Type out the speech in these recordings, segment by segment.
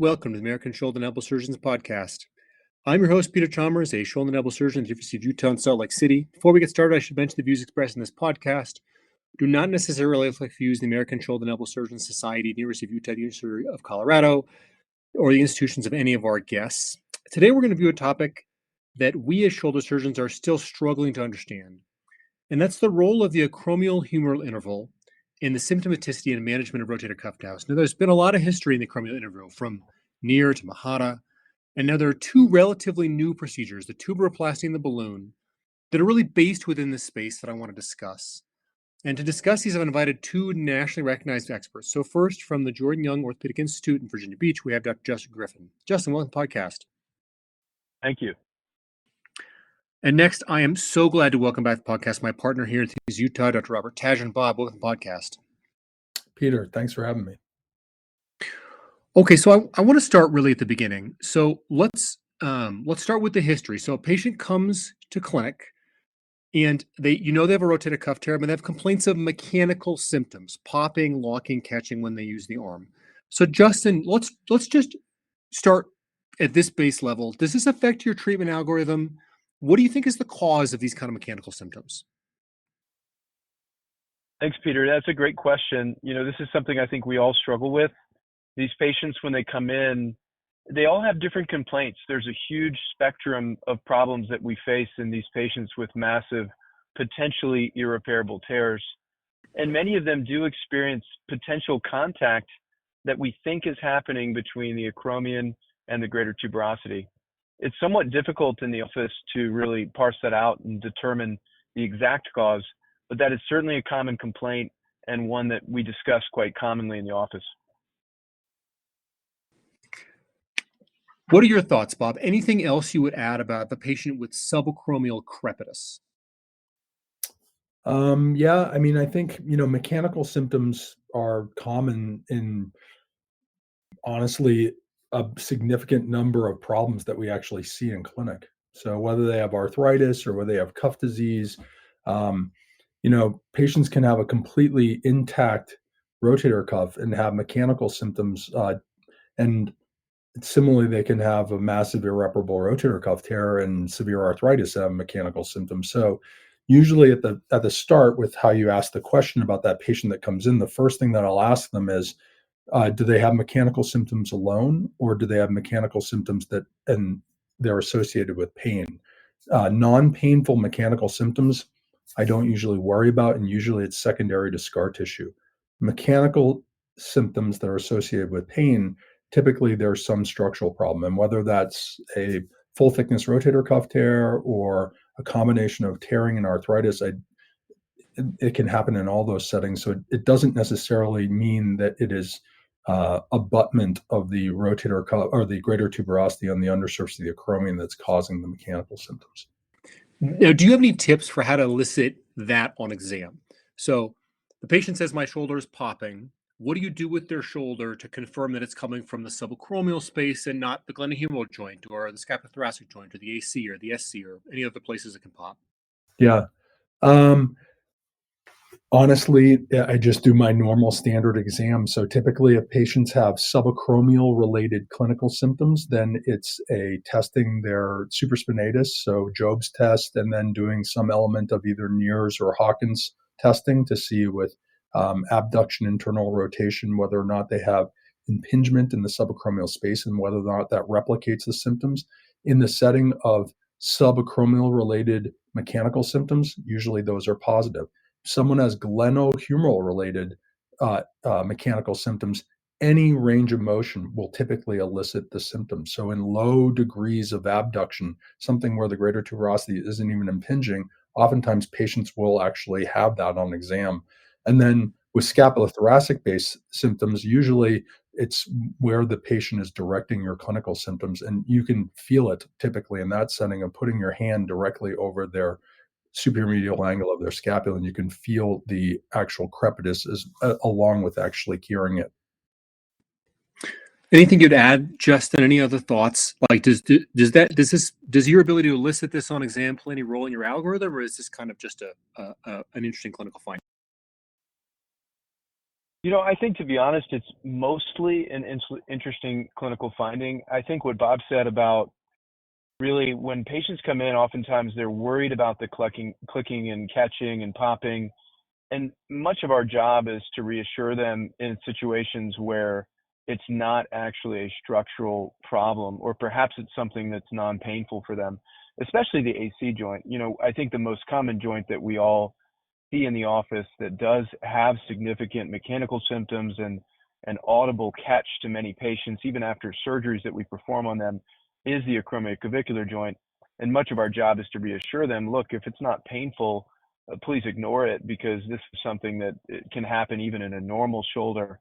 Welcome to the American Shoulder and Elbow Surgeons Podcast. I'm your host, Peter Chalmers, a shoulder and elbow surgeon at the University of Utah in Salt Lake City. Before we get started, I should mention the views expressed in this podcast do not necessarily reflect views of the American Shoulder and Elbow Surgeons Society, the University of Utah, the University of Colorado, or the institutions of any of our guests. Today, we're going to view a topic that we as shoulder surgeons are still struggling to understand, and that's the role of the acromiohumeral interval in the symptomaticity and management of rotator cuff DAOs. Now, there's been a lot of history in the acromial interval, from Neer to Mahata, and now there are two relatively new procedures, the tuberoplasty and the balloon, that are really based within this space that I want to discuss. And to discuss these, I've invited two nationally recognized experts. So first, from the Jordan Young Orthopedic Institute in Virginia Beach, we have Dr. Justin Griffin. Justin, welcome to the podcast. Thank you. And next, I am so glad to welcome back to the podcast my partner here in Utah, Dr. Robert Tashjian. Bob, welcome to the podcast. Peter, thanks for having me. Okay, so I want to start really at the beginning. So let's start with the history. So a patient comes to clinic, and they have a rotator cuff tear, but they have complaints of mechanical symptoms, popping, locking, catching when they use the arm. So Justin, let's just start at this base level. Does this affect your treatment algorithm? What do you think is the cause of these kind of mechanical symptoms? Thanks, Peter. That's a great question. This is something I think we all struggle with. These patients, when they come in, they all have different complaints. There's a huge spectrum of problems that we face in these patients with massive, potentially irreparable tears. And many of them do experience potential contact that we think is happening between the acromion and the greater tuberosity. It's somewhat difficult in the office to really parse that out and determine the exact cause, but that is certainly a common complaint and one that we discuss quite commonly in the office. What are your thoughts, Bob? Anything else you would add about the patient with subacromial crepitus? I think, mechanical symptoms are common in, honestly, a significant number of problems that we actually see in clinic. So whether they have arthritis or whether they have cuff disease, patients can have a completely intact rotator cuff and have mechanical symptoms. And similarly, they can have a massive irreparable rotator cuff tear and severe arthritis and have mechanical symptoms. So usually at the start, with how you ask the question about that patient that comes in, the first thing that I'll ask them is, do they have mechanical symptoms alone, or do they have mechanical symptoms and they're associated with pain? Non-painful mechanical symptoms, I don't usually worry about, and usually it's secondary to scar tissue. Mechanical symptoms that are associated with pain, typically there's some structural problem, and whether that's a full thickness rotator cuff tear or a combination of tearing and arthritis, it can happen in all those settings. So it doesn't necessarily mean that it is abutment of the rotator cuff or the greater tuberosity on the undersurface of the acromion that's causing the mechanical symptoms. Now, do you have any tips for how to elicit that on exam? So the patient says, my shoulder is popping. What do you do with their shoulder to confirm that it's coming from the subacromial space and not the glenohumeral joint or the scapulothoracic joint or the AC or the SC or any other places it can pop? Yeah. Honestly, I just do my normal standard exam. So typically if patients have subacromial related clinical symptoms, then it's a testing their supraspinatus, so Job's test, and then doing some element of either Neer's or Hawkins testing to see with abduction, internal rotation, whether or not they have impingement in the subacromial space and whether or not that replicates the symptoms. In the setting of subacromial related mechanical symptoms, usually those are positive. Someone has glenohumeral related mechanical symptoms, any range of motion will typically elicit the symptoms. So in low degrees of abduction, something where the greater tuberosity isn't even impinging, oftentimes patients will actually have that on exam. And then with scapulothoracic based symptoms, usually it's where the patient is directing your clinical symptoms, and you can feel it typically in that setting of putting your hand directly over their superior medial angle of their scapula, and you can feel the actual crepitus along with actually curing it. Anything you'd add, Justin? Any other thoughts? Like, does your ability to elicit this on exam play any role in your algorithm, or is this kind of just an interesting clinical finding? I think, to be honest, it's mostly an interesting clinical finding. I think what Bob said about really when patients come in, oftentimes they're worried about the clicking and catching and popping. And much of our job is to reassure them in situations where it's not actually a structural problem, or perhaps it's something that's non-painful for them, especially the AC joint. I think the most common joint that we all see in the office that does have significant mechanical symptoms and an audible catch to many patients, even after surgeries that we perform on them, is the acromiohumeral joint. And much of our job is to reassure them, look, if it's not painful, please ignore it, because this is something that it can happen even in a normal shoulder.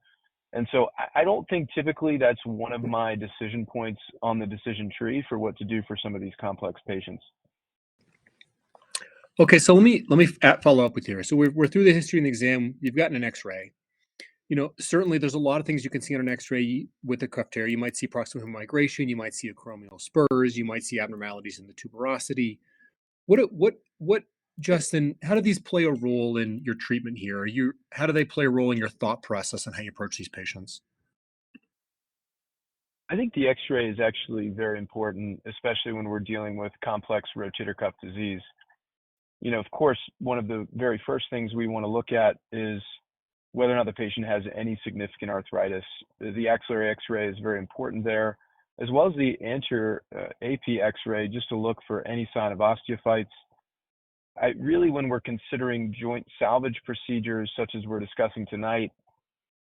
And so I don't think typically that's one of my decision points on the decision tree for what to do for some of these complex patients. Okay, so let me follow up with you. So we're through the history and the exam. You've gotten an X-ray. Certainly there's a lot of things you can see on an X-ray with a cuff tear. You might see proximal migration. You might see acromial spurs. You might see abnormalities in the tuberosity. What, Justin? How do these play a role in your treatment here? How do they play a role in your thought process on how you approach these patients? I think the X-ray is actually very important, especially when we're dealing with complex rotator cuff disease. Of course, one of the very first things we want to look at is whether or not the patient has any significant arthritis. The axillary X-ray is very important there, as well as the anterior AP X-ray, just to look for any sign of osteophytes. When we're considering joint salvage procedures, such as we're discussing tonight,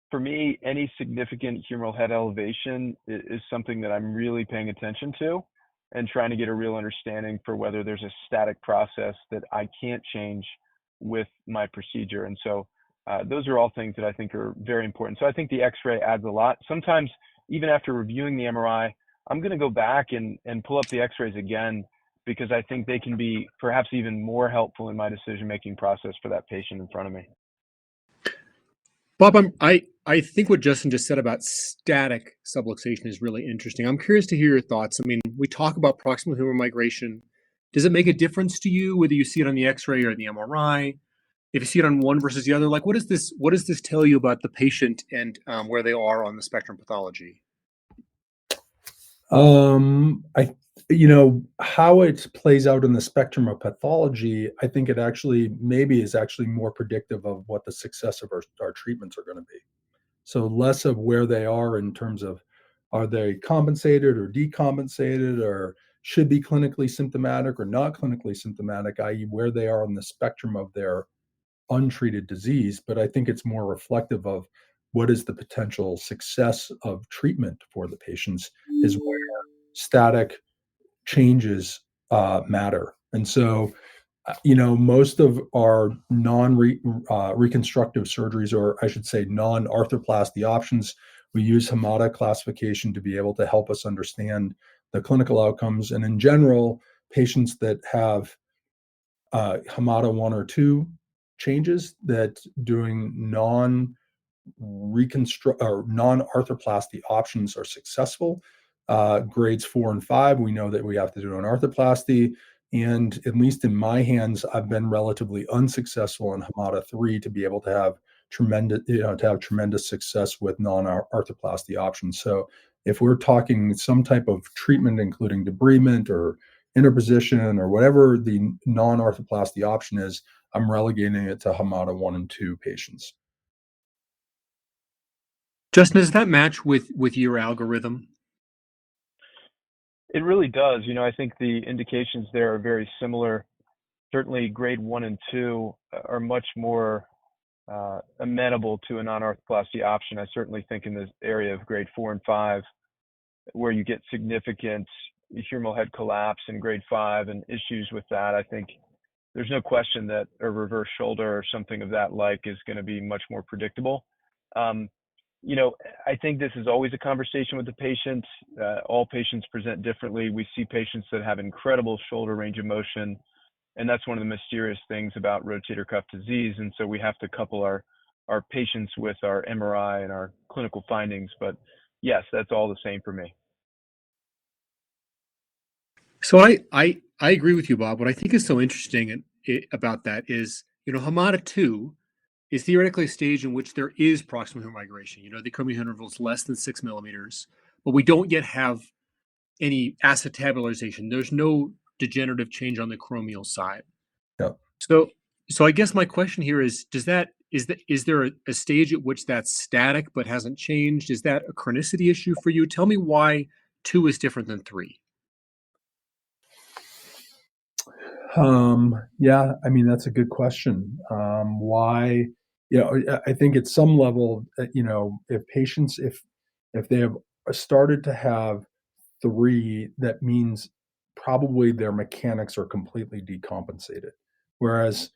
for me, any significant humeral head elevation is something that I'm really paying attention to and trying to get a real understanding for whether there's a static process that I can't change with my procedure. And so those are all things that I think are very important. So I think the X-ray adds a lot. Sometimes, even after reviewing the MRI, I'm going to go back and pull up the X-rays again, because I think they can be perhaps even more helpful in my decision-making process for that patient in front of me. Bob, I think what Justin just said about static subluxation is really interesting. I'm curious to hear your thoughts. I mean, we talk about proximal humeral migration. Does it make a difference to you whether you see it on the X-ray or the MRI? If you see it on one versus the other, like what does this tell you about the patient and where they are on the spectrum of pathology? I how it plays out in the spectrum of pathology, I think it actually maybe is actually more predictive of what the success of our treatments are going to be. So less of where they are in terms of, are they compensated or decompensated, or should be clinically symptomatic or not clinically symptomatic, i.e., where they are on the spectrum of their untreated disease. But I think it's more reflective of what is the potential success of treatment for the patients, is where static changes matter. And so, most of our reconstructive surgeries, or I should say non-arthroplasty options, we use Hamada classification to be able to help us understand the clinical outcomes. And in general, patients that have Hamada 1 or 2 changes, that doing reconstruct or non-arthroplasty options are successful. Grades 4 and 5, we know that we have to do an arthroplasty. And at least in my hands, I've been relatively unsuccessful in Hamada 3 to be able to have tremendous success with non-arthroplasty options. So if we're talking some type of treatment, including debridement or interposition or whatever the non-arthroplasty option is, I'm relegating it to Hamada 1 and 2 patients. Justin, does that match with your algorithm? It really does. I think the indications there are very similar. Certainly, grade 1 and 2 are much more amenable to a non-arthroplasty option. I certainly think in this area of grade 4 and 5, where you get significant humeral head collapse in grade 5 and issues with that, I think there's no question that a reverse shoulder or something of that like is going to be much more predictable. I think this is always a conversation with the patient. All patients present differently. We see patients that have incredible shoulder range of motion, and that's one of the mysterious things about rotator cuff disease. And so we have to couple our patients with our MRI and our clinical findings. But yes, that's all the same for me. So I agree with you, Bob. What I think is so interesting about that is, Hamada 2 is theoretically a stage in which there is proximal humeral migration. The acromiohumeral interval is less than 6 millimeters, but we don't yet have any acetabularization. There's no degenerative change on the acromial side. Yep. So I guess my question here is, is there a stage at which that's static but hasn't changed? Is that a chronicity issue for you? Tell me why 2 is different than 3. Yeah, I mean, that's a good question. Why? I think at some level, if patients, if they have started to have 3, that means probably their mechanics are completely decompensated. Whereas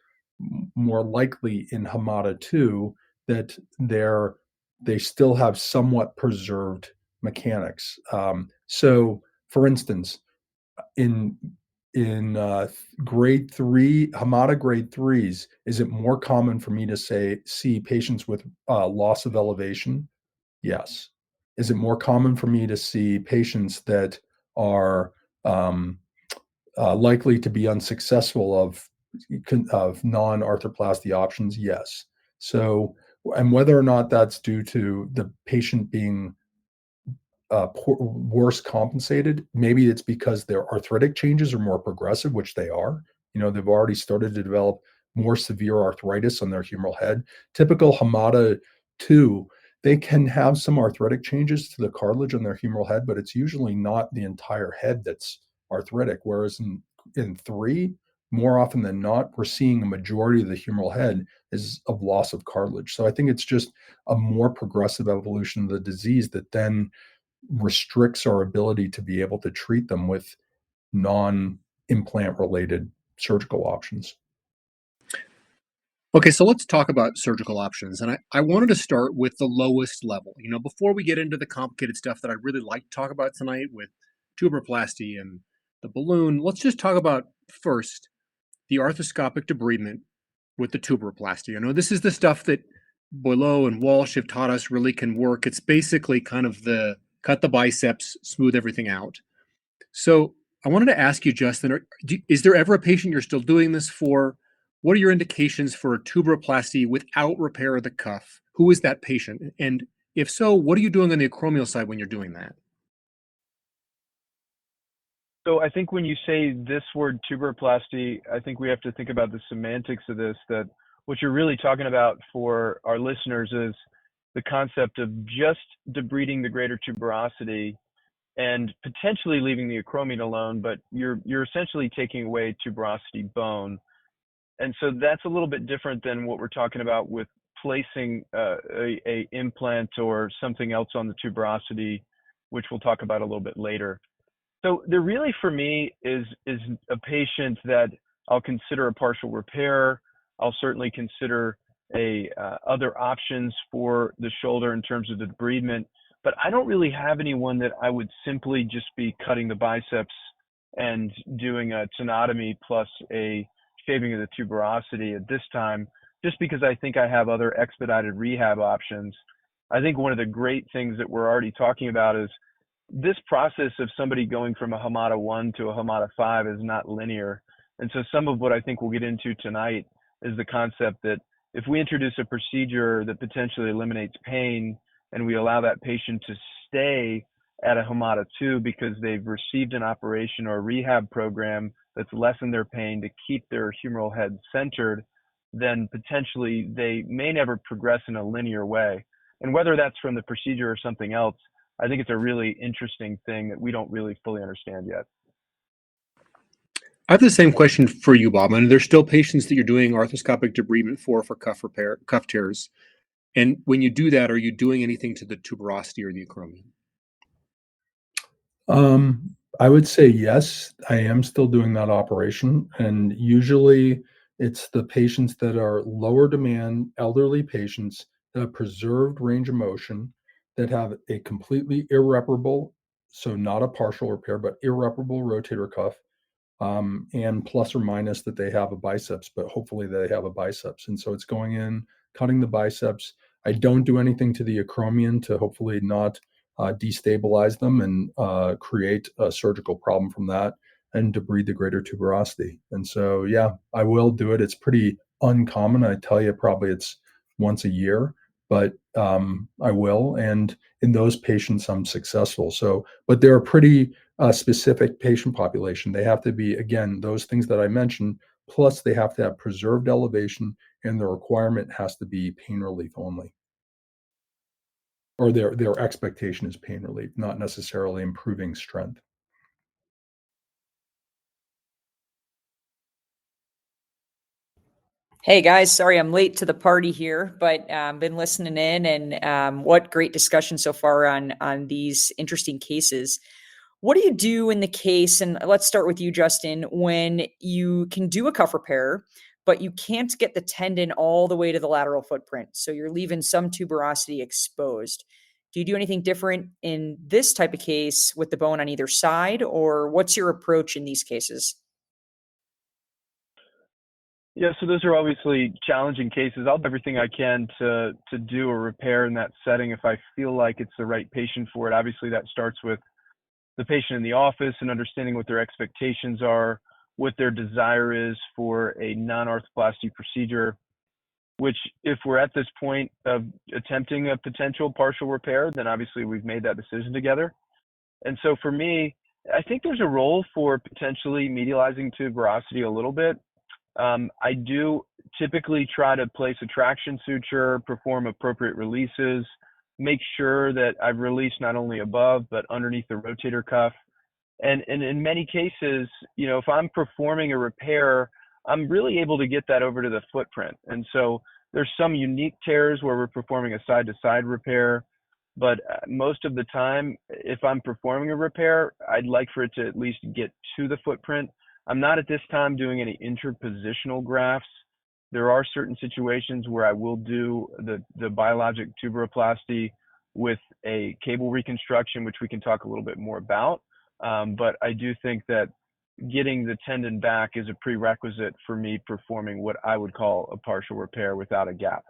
more likely in Hamada 2, that they still have somewhat preserved mechanics. So, for instance, in grade 3, Hamada grade 3s, is it more common for me to see patients with loss of elevation? Yes. Is it more common for me to see patients that are likely to be unsuccessful of non-arthroplasty options? Yes. So, and whether or not that's due to the patient being worse compensated, maybe it's because their arthritic changes are more progressive, which they are. They've already started to develop more severe arthritis on their humeral head. Typical Hamada 2, they can have some arthritic changes to the cartilage on their humeral head, but it's usually not the entire head that's arthritic. Whereas in 3, more often than not, we're seeing a majority of the humeral head is of loss of cartilage. So I think it's just a more progressive evolution of the disease that then restricts our ability to be able to treat them with non-implant related surgical options. Okay, so let's talk about surgical options. And I wanted to start with the lowest level. Before we get into the complicated stuff that I really like to talk about tonight with tuberoplasty and the balloon, let's just talk about first the arthroscopic debridement with the tuberoplasty. This is the stuff that Boileau and Walsh have taught us really can work. It's basically kind of the cut the biceps, smooth everything out. So I wanted to ask you, Justin, is there ever a patient you're still doing this for? What are your indications for a tuberoplasty without repair of the cuff? Who is that patient? And if so, what are you doing on the acromial side when you're doing that? So I think when you say this word tuberoplasty, I think we have to think about the semantics of this, that what you're really talking about for our listeners is the concept of just debriding the greater tuberosity and potentially leaving the acromion alone, but you're essentially taking away tuberosity bone. And so that's a little bit different than what we're talking about with placing a implant or something else on the tuberosity, which we'll talk about a little bit later. So there really, for me, is a patient that I'll consider a partial repair. I'll certainly consider other options for the shoulder in terms of the debridement, but I don't really have anyone that I would simply just be cutting the biceps and doing a tenotomy plus a shaving of the tuberosity at this time, just because I think I have other expedited rehab options. I think one of the great things that we're already talking about is this process of somebody going from a Hamada 1 to a Hamada 5 is not linear. And so some of what I think we'll get into tonight is the concept that if we introduce a procedure that potentially eliminates pain and we allow that patient to stay at a Hamada 2 because they've received an operation or a rehab program that's lessened their pain to keep their humeral head centered, then potentially they may never progress in a linear way. And whether that's from the procedure or something else, I think it's a really interesting thing that we don't really fully understand yet. I have the same question for you, Bob. And there's still patients that you're doing arthroscopic debridement for cuff tears. And when you do that, are you doing anything to the tuberosity or the acromion? I would say yes, I am still doing that operation. And usually it's the patients that are lower demand, elderly patients that have preserved range of motion, that have a completely irreparable, so not a partial repair, but irreparable rotator cuff, and plus or minus that they have a biceps, but hopefully they have a biceps. And so it's going in, cutting the biceps. I don't do anything to the acromion to hopefully not destabilize them and create a surgical problem from that, and debride the greater tuberosity. And so, yeah, I will do it. It's pretty uncommon. I tell you, probably it's once a year, but I will. And in those patients, I'm successful. So, but they're a pretty specific patient population. They have to be, again, those things that I mentioned, plus they have to have preserved elevation, and the requirement has to be pain relief only. Or their expectation is pain relief, not necessarily improving strength. Hey guys, sorry I'm late to the party here, but been listening in, and what great discussion so far on these interesting cases. What do you do in the case, and let's start with you, Justin, when you can do a cuff repair, but you can't get the tendon all the way to the lateral footprint, so you're leaving some tuberosity exposed? Do you do anything different in this type of case with the bone on either side, or what's your approach in these cases? Yeah, so those are obviously challenging cases. I'll do everything I can to do a repair in that setting if I feel like it's the right patient for it. Obviously, that starts with the patient in the office and understanding what their expectations are, what their desire is for a non-arthroplasty procedure, which if we're at this point of attempting a potential partial repair, then obviously we've made that decision together. And so for me, I think there's a role for potentially medializing tuberosity a little bit. I do typically try to place a traction suture, perform appropriate releases, make sure that I've released not only above, but underneath the rotator cuff. And in many cases, if I'm performing a repair, I'm really able to get that over to the footprint. And so there's some unique tears where we're performing a side-to-side repair. But most of the time, if I'm performing a repair, I'd like for it to at least get to the footprint. I'm not at this time doing any interpositional grafts. There are certain situations where I will do the biologic tuberoplasty with a cable reconstruction, which we can talk a little bit more about. But I do think that getting the tendon back is a prerequisite for me performing what I would call a partial repair without a gap.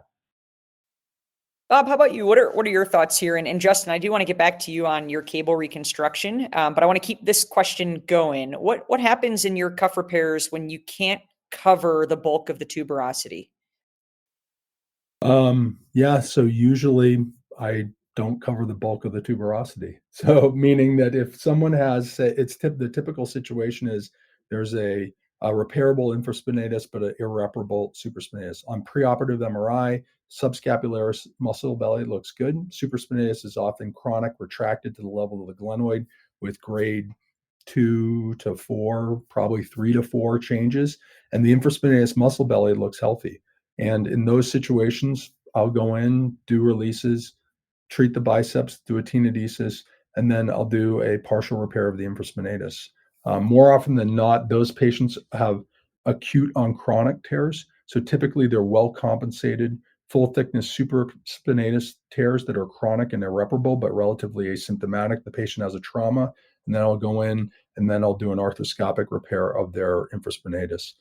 Bob, how about you? What are your thoughts here? And Justin, I do want to get back to you on your cable reconstruction, but I want to keep this question going. What happens in your cuff repairs when you can't cover the bulk of the tuberosity? Yeah, so usually I don't cover the bulk of the tuberosity. So meaning that if someone has, the typical situation is there's a repairable infraspinatus, but an irreparable supraspinatus. On preoperative MRI, subscapularis muscle belly looks good. Supraspinatus is often chronic, retracted to the level of the glenoid with grade 2 to 4, probably 3 to 4 changes. And the infraspinatus muscle belly looks healthy. And in those situations, I'll go in, do releases, treat the biceps, do a tenodesis, and then I'll do a partial repair of the infraspinatus. More often than not, those patients have acute on chronic tears. So typically they're well compensated, full thickness supraspinatus tears that are chronic and irreparable, but relatively asymptomatic. The patient has a trauma, and then I'll go in and then I'll do an arthroscopic repair of their infraspinatus.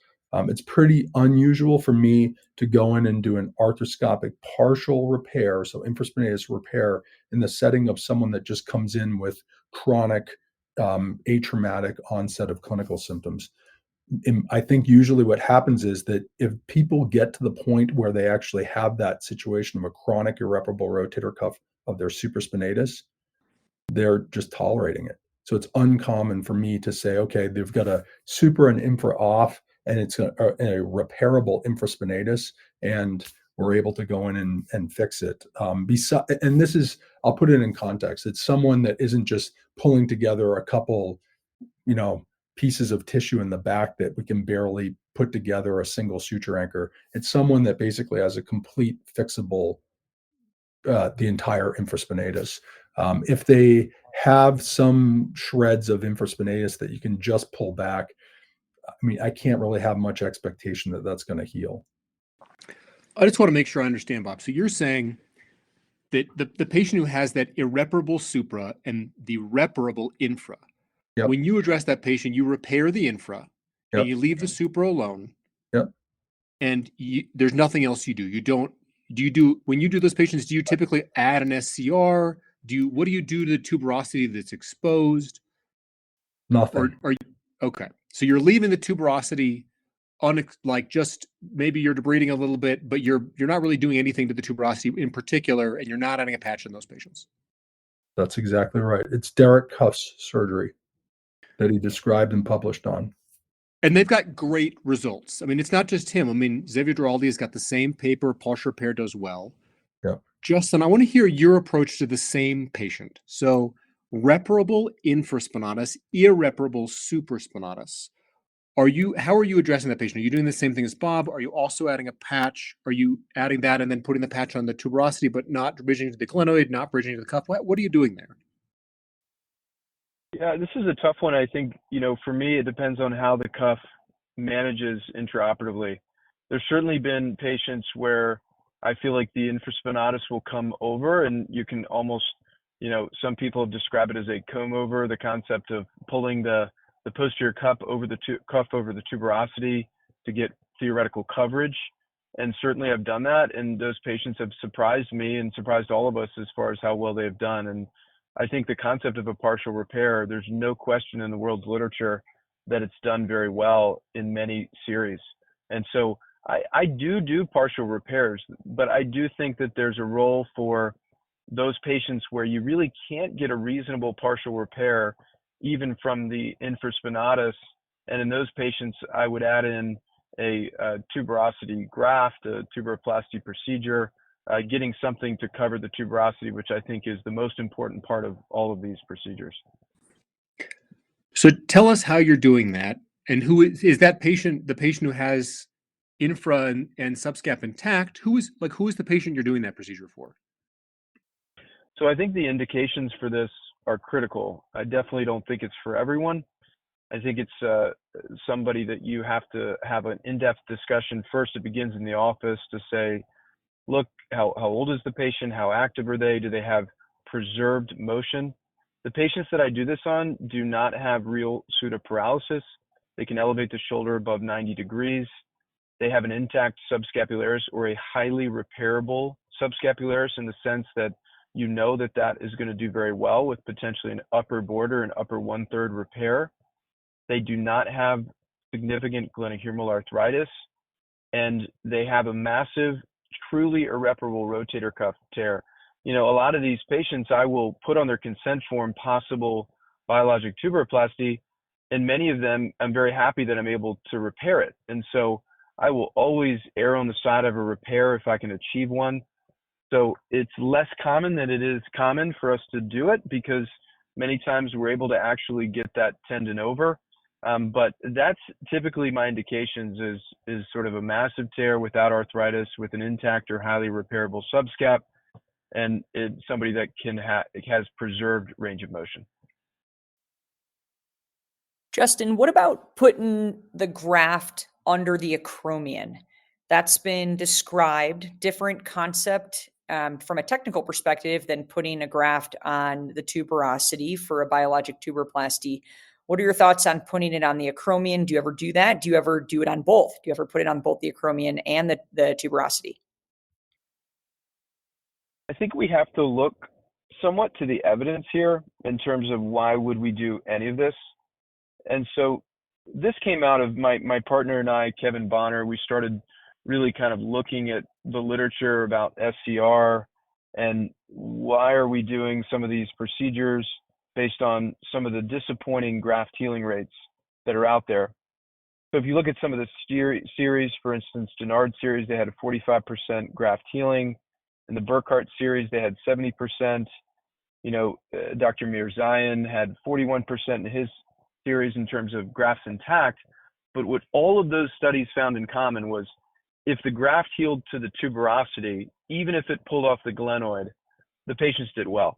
It's pretty unusual for me to go in and do an arthroscopic partial repair, so infraspinatus repair, in the setting of someone that just comes in with chronic atraumatic onset of clinical symptoms. I think usually what happens is that if people get to the point where they actually have that situation of a chronic irreparable rotator cuff of their supraspinatus, they're just tolerating it. So it's uncommon for me to say, okay, they've got a super and infra off, and it's a repairable infraspinatus, and we're able to go in and fix it. And this is, I'll put it in context. It's someone that isn't just pulling together a couple, pieces of tissue in the back that we can barely put together a single suture anchor. It's someone that basically has a complete fixable, the entire infraspinatus. If they have some shreds of infraspinatus that you can just pull back, I can't really have much expectation that that's going to heal. I just want to make sure I understand, Bob. So you're saying that the patient who has that irreparable supra and the reparable infra, Yep. when you address that patient, you repair the infra, Yep. and you leave the supra alone. Yep. And there's nothing else you do. When you do those patients, do you typically add an SCR? What do you do to the tuberosity that's exposed? Nothing. Okay. So you're leaving the tuberosity like just maybe you're debriding a little bit, but you're not really doing anything to the tuberosity in particular, and you're not adding a patch in those patients. That's exactly right. It's Derek Cuff's surgery that he described and published on. And they've got great results. I mean, it's not just him. I mean, Xavier Giraldi has got the same paper. Partial repair does well. Yeah. Justin, I want to hear your approach to the same patient. So, reparable infraspinatus, irreparable supraspinatus. How are you addressing that patient? Are you doing the same thing as Bob? Are you also adding a patch? Are you adding that and then putting the patch on the tuberosity, but not bridging to the glenoid, not bridging to the cuff? What are you doing there? Yeah, this is a tough one. I think, for me, it depends on how the cuff manages intraoperatively. There's certainly been patients where I feel like the infraspinatus will come over, and you can almost, some people have described it as a comb over, the concept of pulling the posterior cuff over the tuberosity to get theoretical coverage. And certainly I've done that, and those patients have surprised me and surprised all of us as far as how well they've done. And I think the concept of a partial repair, there's no question in the world's literature that it's done very well in many series. And so I do partial repairs, but I do think that there's a role for those patients where you really can't get a reasonable partial repair even from the infraspinatus. And in those patients, I would add in a tuberosity graft, a tuberoplasty procedure, getting something to cover the tuberosity, which I think is the most important part of all of these procedures. So tell us how you're doing that, and who is that patient? The patient who has infra and subscap intact. Who is the patient you're doing that procedure for? So I think the indications for this are critical. I definitely don't think it's for everyone. I think it's somebody that you have to have an in-depth discussion. First, it begins in the office to say, look, how old is the patient? How active are they? Do they have preserved motion? The patients that I do this on do not have real pseudoparalysis. They can elevate the shoulder above 90 degrees. They have an intact subscapularis or a highly repairable subscapularis in the sense that that is going to do very well with potentially an upper border and upper 1/3 repair. They do not have significant glenohumeral arthritis, and they have a massive, truly irreparable rotator cuff tear. A lot of these patients, I will put on their consent form possible biologic tuberoplasty, and many of them, I'm very happy that I'm able to repair it. And so I will always err on the side of a repair if I can achieve one. So it's less common than it is common for us to do it, because many times we're able to actually get that tendon over. But that's typically my indications is sort of a massive tear without arthritis with an intact or highly repairable subscap, and it's somebody that has preserved range of motion. Justin, what about putting the graft under the acromion? That's been described, different concept from a technical perspective than putting a graft on the tuberosity for a biologic tuberoplasty. What are your thoughts on putting it on the acromion? Do you ever do that? Do you ever do it on both? Do you ever put it on both the acromion and the tuberosity? I think we have to look somewhat to the evidence here in terms of why would we do any of this. And so this came out of my partner and I, Kevin Bonner. We started really kind of looking at the literature about SCR and why are we doing some of these procedures based on some of the disappointing graft healing rates that are out there. So if you look at some of the series, for instance, Denard series, they had a 45% graft healing. In the Burkhart series, they had 70%. Dr. Mirzayan had 41% in his series in terms of grafts intact. But what all of those studies found in common was if the graft healed to the tuberosity, even if it pulled off the glenoid, the patients did well.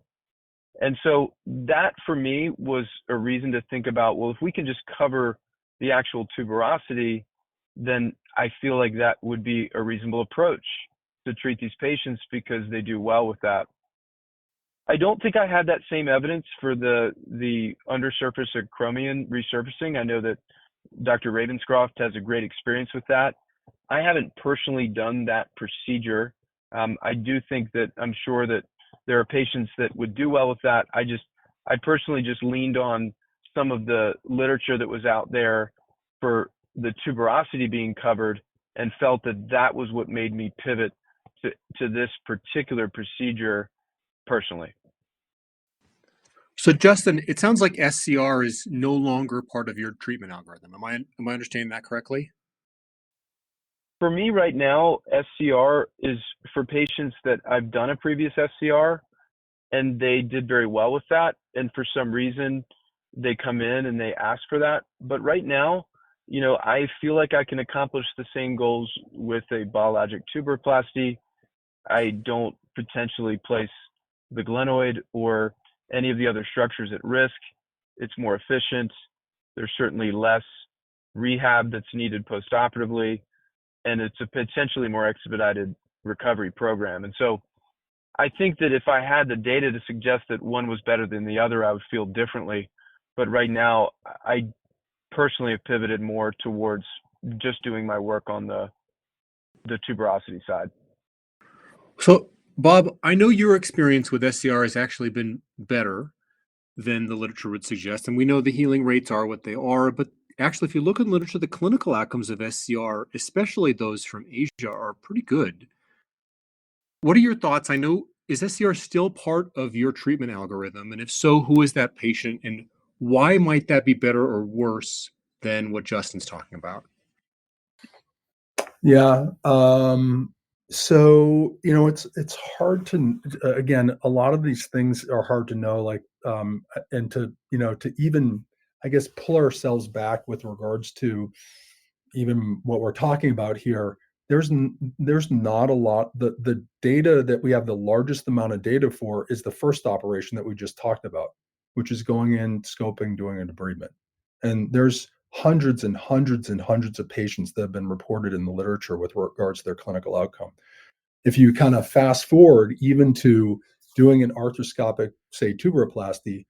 And so that for me was a reason to think about, well, if we can just cover the actual tuberosity, then I feel like that would be a reasonable approach to treat these patients because they do well with that. I don't think I had that same evidence for the undersurface acromion resurfacing. I know that Dr. Ravenscroft has a great experience with that. I haven't personally done that procedure. I do think that I'm sure that there are patients that would do well with that. I personally just leaned on some of the literature that was out there for the tuberosity being covered and felt that that was what made me pivot to this particular procedure personally. So, Justin, it sounds like SCR is no longer part of your treatment algorithm. Am I understanding that correctly? For me right now, SCR is for patients that I've done a previous SCR and they did very well with that. And for some reason, they come in and they ask for that. But right now, I feel like I can accomplish the same goals with a biologic tuberoplasty. I don't potentially place the glenoid or any of the other structures at risk. It's more efficient. There's certainly less rehab that's needed postoperatively, and it's a potentially more expedited recovery program. And so I think that if I had the data to suggest that one was better than the other, I would feel differently. But right now, I personally have pivoted more towards just doing my work on the tuberosity side. So, Bob, I know your experience with SCR has actually been better than the literature would suggest, and we know the healing rates are what they are. But actually, if you look in literature, the clinical outcomes of SCR, especially those from Asia, are pretty good. What are your thoughts? I know, is SCR still part of your treatment algorithm? And if so, who is that patient, and why might that be better or worse than what Justin's talking about? Yeah. So, it's hard to, again, a lot of these things are hard to know, like, and to even, I guess, pull ourselves back with regards to even what we're talking about here. There's not a lot. The data that we have the largest amount of data for is the first operation that we just talked about, which is going in, scoping, doing a debridement. And there's hundreds and hundreds and hundreds of patients that have been reported in the literature with regards to their clinical outcome. If you kind of fast forward even to doing an arthroscopic, say, tuberoplasty,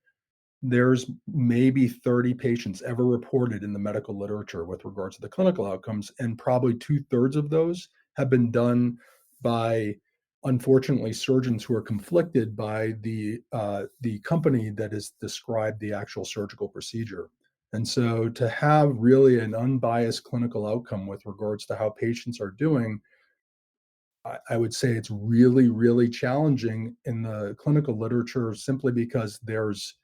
there's maybe 30 patients ever reported in the medical literature with regards to the clinical outcomes, and probably 2/3 of those have been done by, unfortunately, surgeons who are conflicted by the company that has described the actual surgical procedure. And so, to have really an unbiased clinical outcome with regards to how patients are doing, I would say it's really, really challenging in the clinical literature, simply because there's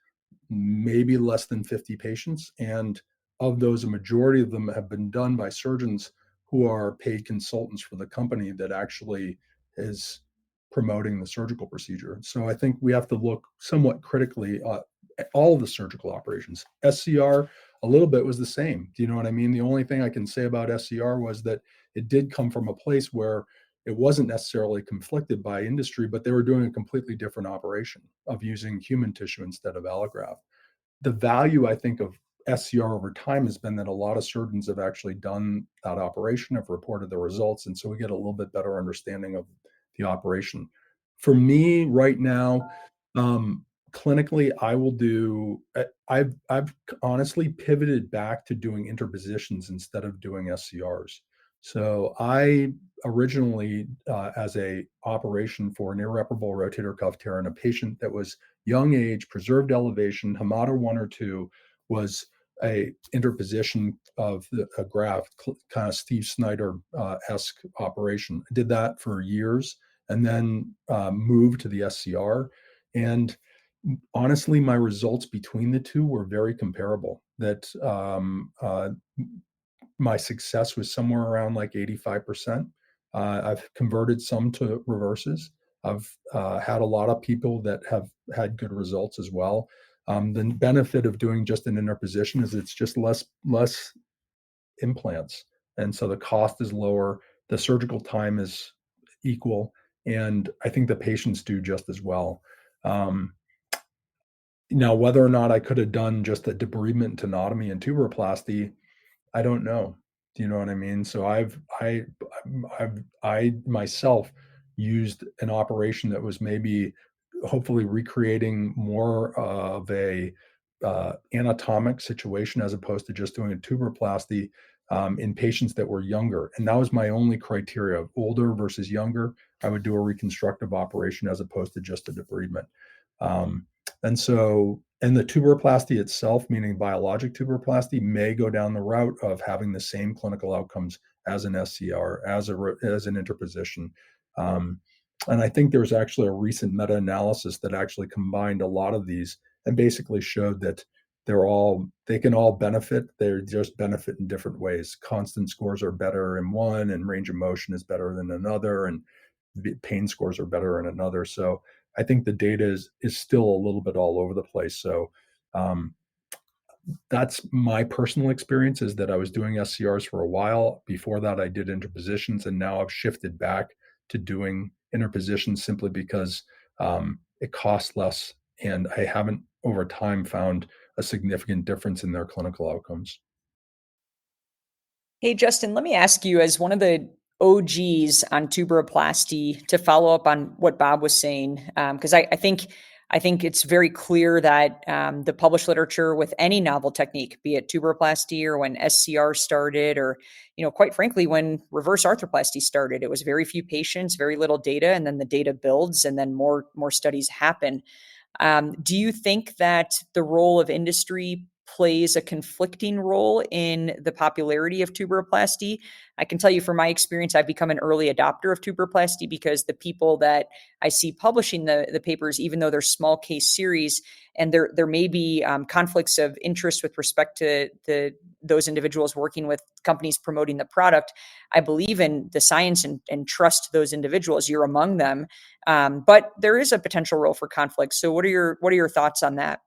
maybe less than 50 patients. And of those, a majority of them have been done by surgeons who are paid consultants for the company that actually is promoting the surgical procedure. So I think we have to look somewhat critically at all of the surgical operations. SCR, a little bit was the same. Do you know what I mean? The only thing I can say about SCR was that it did come from a place where it wasn't necessarily conflicted by industry, but they were doing a completely different operation of using human tissue instead of allograft. The value, I think, of SCR over time has been that a lot of surgeons have actually done that operation, have reported the results, and so we get a little bit better understanding of the operation. For me, right now, clinically, I will do. I've honestly pivoted back to doing interpositions instead of doing SCRs. So I originally, as a operation for an irreparable rotator cuff tear in a patient that was young age, preserved elevation, Hamada 1 or 2, was a interposition of a graft, kind of Steve Snyder-esque operation. I did that for years and then moved to the SCR. And honestly, my results between the two were very comparable. That my success was somewhere around like 85%. I've converted some to reverses. I've had a lot of people that have had good results as well. The benefit of doing just an interposition is it's just less implants, and so the cost is lower. The surgical time is equal, and I think the patients do just as well. Now, whether or not I could have done just a debridement, tenotomy, and tuberoplasty, I don't know. Do you know what I mean? So I myself used an operation that was maybe hopefully recreating more of a anatomic situation as opposed to just doing a tuberoplasty in patients that were younger. And that was my only criteria of older versus younger. I would do a reconstructive operation as opposed to just a debridement. And so, and the tuberoplasty itself, meaning biologic tuberoplasty, may go down the route of having the same clinical outcomes as an SCR, as an interposition. And I think there was actually a recent meta-analysis that actually combined a lot of these and basically showed that they can all benefit. They just benefit in different ways. Constant scores are better in one, and range of motion is better than another, and pain scores are better in another. So I think the data is still a little bit all over the place. So um, that's my personal experience, is that I was doing SCRs for a while. Before that, I did interpositions, and now I've shifted back to doing interpositions simply because it costs less, and I haven't over time found a significant difference in their clinical outcomes. Hey, Justin, let me ask you, as one of the OGs on tuberoplasty, to follow up on what Bob was saying, because I think it's very clear that the published literature with any novel technique, be it tuberoplasty or when SCR started, or quite frankly, when reverse arthroplasty started, it was very few patients, very little data, and then the data builds, and then more studies happen. Do you think that the role of industry plays a conflicting role in the popularity of tuberoplasty? I can tell you from my experience, I've become an early adopter of tuberoplasty because the people that I see publishing the papers, even though they're small case series, and there may be conflicts of interest with respect to those individuals working with companies promoting the product, I believe in the science and trust those individuals. You're among them, but there is a potential role for conflict. So, what are your thoughts on that?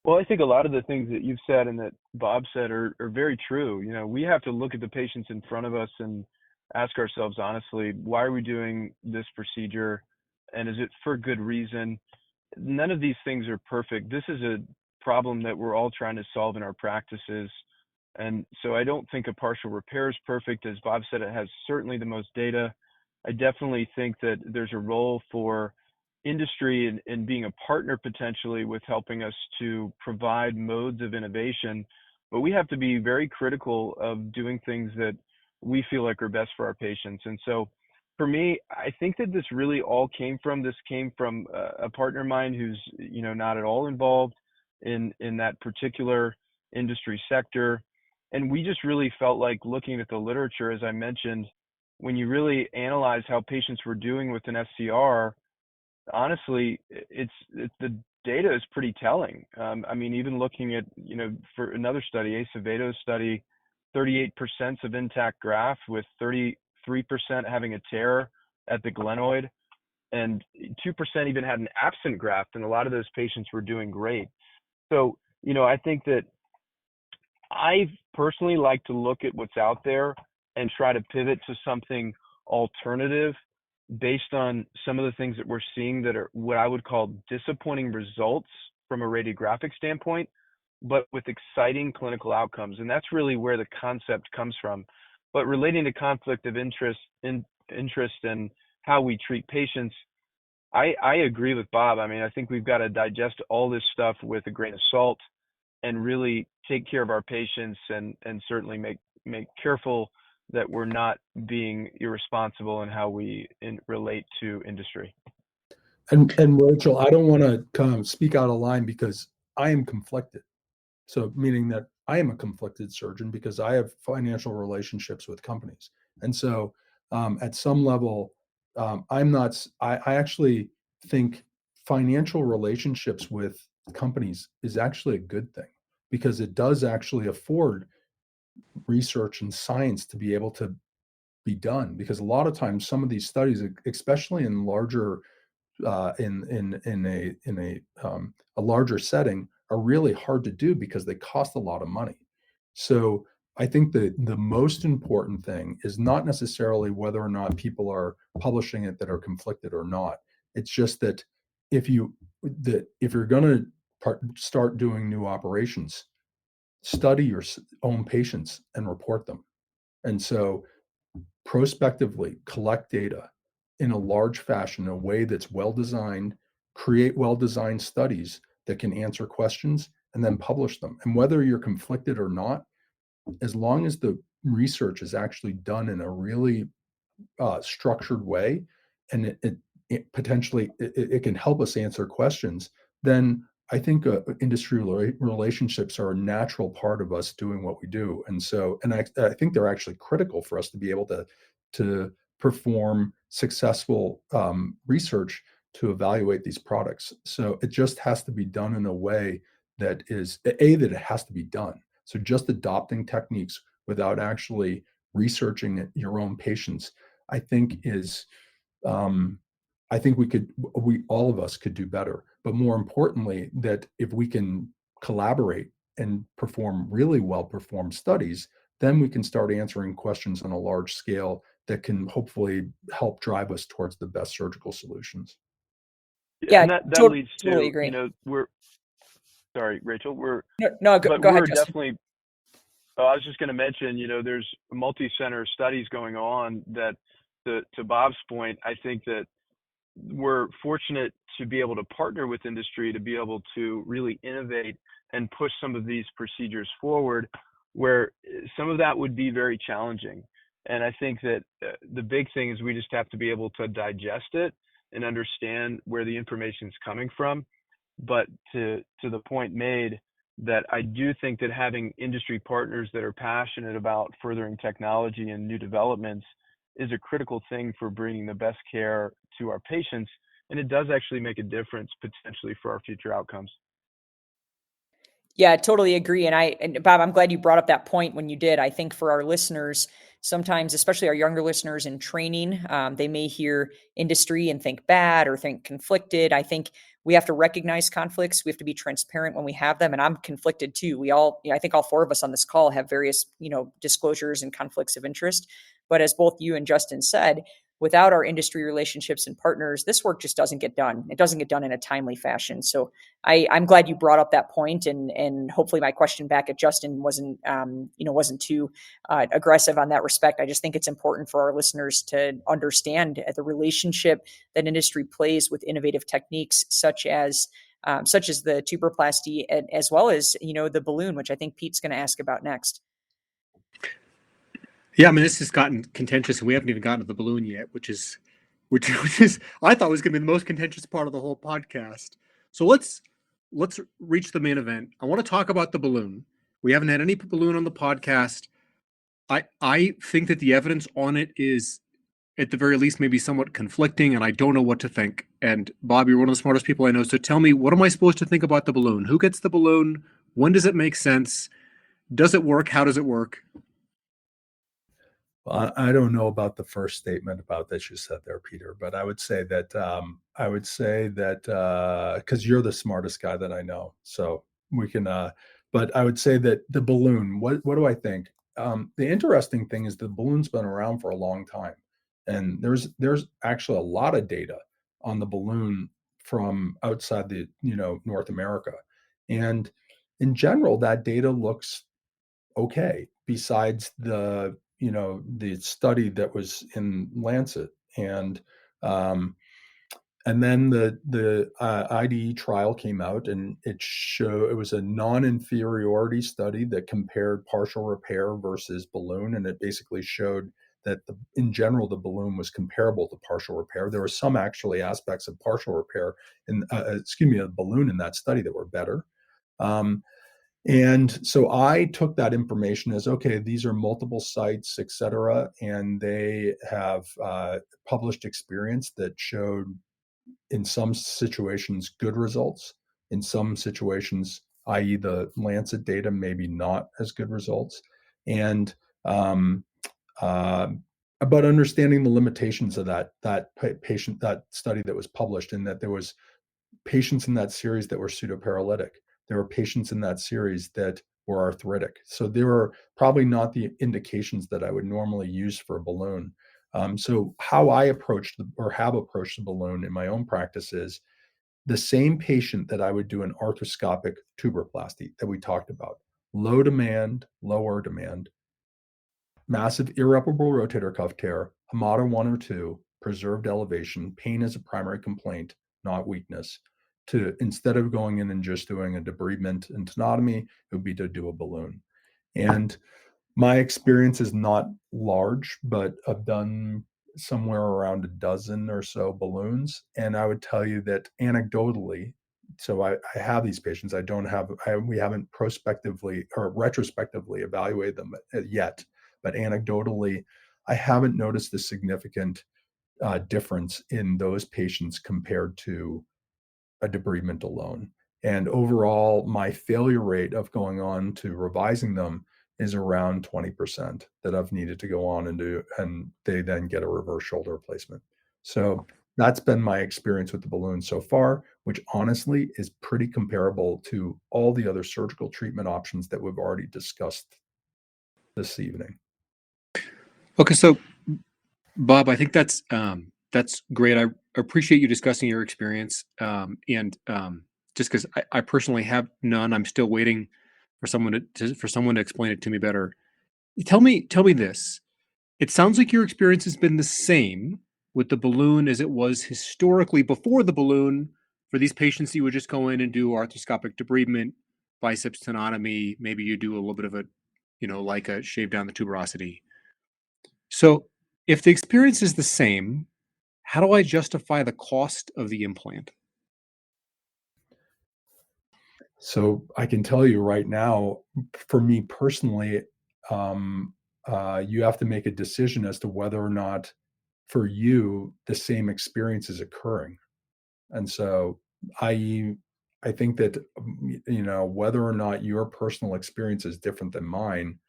Well, I think a lot of the things that you've said and that Bob said are very true. We have to look at the patients in front of us and ask ourselves honestly, why are we doing this procedure? And is it for good reason? None of these things are perfect. This is a problem that we're all trying to solve in our practices. And so I don't think a partial repair is perfect. As Bob said, it has certainly the most data. I definitely think that there's a role for industry in being a partner potentially with helping us to provide modes of innovation, but we have to be very critical of doing things that we feel like are best for our patients. And so for me, I think that this really all came from a partner of mine who's not at all involved in that particular industry sector. And we just really felt like, looking at the literature, as I mentioned, when you really analyze how patients were doing with an SCR, honestly, it's the data is pretty telling. I mean, even looking at, for another study, ASES study, 38% of intact graft with 33% having a tear at the glenoid, and 2% even had an absent graft, and a lot of those patients were doing great. So, I think that I personally like to look at what's out there and try to pivot to something alternative based on some of the things that we're seeing that are what I would call disappointing results from a radiographic standpoint, but with exciting clinical outcomes. And that's really where the concept comes from. But relating to conflict of interest and how we treat patients, I agree with Bob. I mean, I think we've got to digest all this stuff with a grain of salt and really take care of our patients, and certainly make careful that we're not being irresponsible in how we relate to industry. And Rachel, I don't want to kind of speak out of line because I am conflicted. So meaning that I am a conflicted surgeon because I have financial relationships with companies. And so at some level, I'm not, I actually think financial relationships with companies is actually a good thing because it does actually afford research and science to be able to be done. Because a lot of times some of these studies, especially in larger in a larger setting, are really hard to do because they cost a lot of money. So I think the most important thing is not necessarily whether or not people are publishing it that are conflicted or not. It's just that if you're going to start doing new operations, study your own patients and report them. And so prospectively collect data in a large fashion, a way that's well designed, create well designed studies that can answer questions, and then publish them. And whether you're conflicted or not, as long as the research is actually done in a really structured way, and potentially it can help us answer questions, then I think industry relationships are a natural part of us doing what we do. And so, and I think they're actually critical for us to be able to perform successful research to evaluate these products. So it just has to be done in a way that is that it has to be done. So just adopting techniques without actually researching your own patients, I think is I think we all of us could do better. But more importantly, that if we can collaborate and perform really well performed studies, then we can start answering questions on a large scale that can hopefully help drive us towards the best surgical solutions. Yeah, and that leads totally to, agree. we're sorry, Rachel, No, but go ahead, we're Justin. definitely, I was just going to mention, there's multi-center studies going on that, to Bob's point, I think that we're fortunate to be able to partner with industry to be able to really innovate and push some of these procedures forward, where some of that would be very challenging. And I think that the big thing is we just have to be able to digest it and understand where the information is coming from. But to the point made, that I do think that having industry partners that are passionate about furthering technology and new developments is a critical thing for bringing the best care to our patients. And it does actually make a difference potentially for our future outcomes. Yeah, I totally agree. And Bob, I'm glad you brought up that point when you did. I think for our listeners, sometimes, especially our younger listeners in training, they may hear industry and think bad or think conflicted. I think we have to recognize conflicts. We have to be transparent when we have them. And I'm conflicted too. We all, I think all four of us on this call have various, disclosures and conflicts of interest. But as both you and Justin said, without our industry relationships and partners, this work just doesn't get done. It doesn't get done in a timely fashion. So I'm glad you brought up that point, and hopefully my question back at Justin wasn't too aggressive on that respect. I just think it's important for our listeners to understand the relationship that industry plays with innovative techniques such as the tuberoplasty, as well as the balloon, which I think Pete's going to ask about next. Yeah, I mean, this has gotten contentious, and we haven't even gotten to the balloon yet, which is I thought was going to be the most contentious part of the whole podcast. So let's reach the main event. I want to talk about the balloon. We haven't had any balloon on the podcast. I think that the evidence on it is, at the very least, maybe somewhat conflicting, and I don't know what to think. And Bob, you're one of the smartest people I know, so tell me, what am I supposed to think about the balloon? Who gets the balloon? When does it make sense? Does it work? How does it work? Well, I don't know about the first statement about that you said there, Peter, but I would say that because you're the smartest guy that I know, so we can. But I would say that the balloon. What do I think? The interesting thing is the balloon's been around for a long time, and there's actually a lot of data on the balloon from outside the North America, and in general, that data looks okay. Besides the study that was in Lancet, and then the IDE trial came out, and it was a non-inferiority study that compared partial repair versus balloon, and it basically showed that in general the balloon was comparable to partial repair. There were some actually aspects of partial repair in a balloon in that study that were better. And so I took that information as, okay, these are multiple sites, et cetera, and they have published experience that showed in some situations good results, in some situations, i.e. the Lancet data, maybe not as good results. And about understanding the limitations of that study that was published, and that there was patients in that series that were pseudoparalytic. There were patients in that series that were arthritic. So there were probably not the indications that I would normally use for a balloon. So how I have approached the balloon in my own practice is the same patient that I would do an arthroscopic tuberoplasty that we talked about. Low demand, lower demand, massive irreparable rotator cuff tear, Hamada 1 or 2, preserved elevation, pain as a primary complaint, not weakness. To instead of going in and just doing a debridement and tenotomy, it would be to do a balloon. And my experience is not large, but I've done somewhere around a dozen or so balloons. And I would tell you that anecdotally, so I have these patients. We haven't prospectively or retrospectively evaluated them yet, but anecdotally, I haven't noticed a significant difference in those patients compared to a debridement alone. And overall, my failure rate of going on to revising them is around 20% that I've needed to go on and do, and they then get a reverse shoulder replacement. So that's been my experience with the balloon so far, which honestly is pretty comparable to all the other surgical treatment options that we've already discussed this evening. Okay, so Bob, I think that's great. I appreciate you discussing your experience, and just because I personally have none, I'm still waiting for someone to explain it to me better. Tell me this. It sounds like your experience has been the same with the balloon as it was historically before the balloon. For these patients, you would just go in and do arthroscopic debridement, biceps tenotomy. Maybe you do a little bit of a, like a shave down the tuberosity. So if the experience is the same, how do I justify the cost of the implant? So I can tell you right now, for me personally, you have to make a decision as to whether or not for you the same experience is occurring. And so, i.e., I think that whether or not your personal experience is different than mine,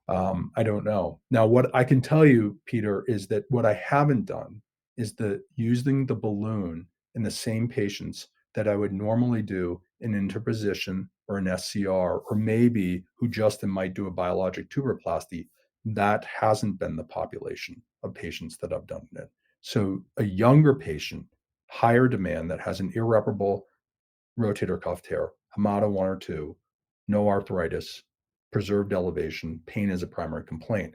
I don't know. Now, what I can tell you, Peter, is that what I haven't done is using the balloon in the same patients that I would normally do an interposition or an SCR, or maybe who Justin might do a biologic tuberoplasty. That hasn't been the population of patients that I've done it. So a younger patient, higher demand, that has an irreparable rotator cuff tear, Hamada 1 or 2, no arthritis, preserved elevation, pain is a primary complaint.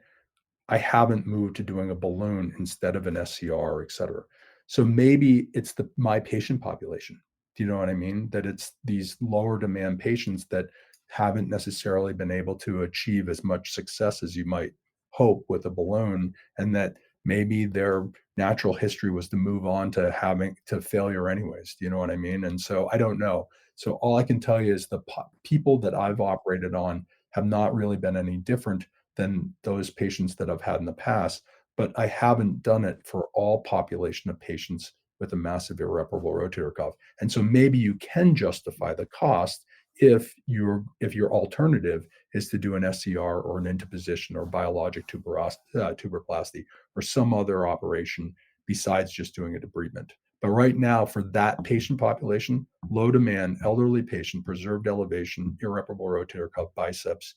I haven't moved to doing a balloon instead of an SCR, et cetera. So maybe it's my patient population. Do you know what I mean? That it's these lower demand patients that haven't necessarily been able to achieve as much success as you might hope with a balloon, and that maybe their natural history was to move on to failure anyways. Do you know what I mean? And so I don't know. So all I can tell you is the people that I've operated on have not really been any different than those patients that I've had in the past, but I haven't done it for all population of patients with a massive irreparable rotator cuff. And so maybe you can justify the cost if your alternative is to do an SCR or an interposition or biologic tuberoplasty or some other operation besides just doing a debridement. But right now, for that patient population, low demand, elderly patient, preserved elevation, irreparable rotator cuff, biceps,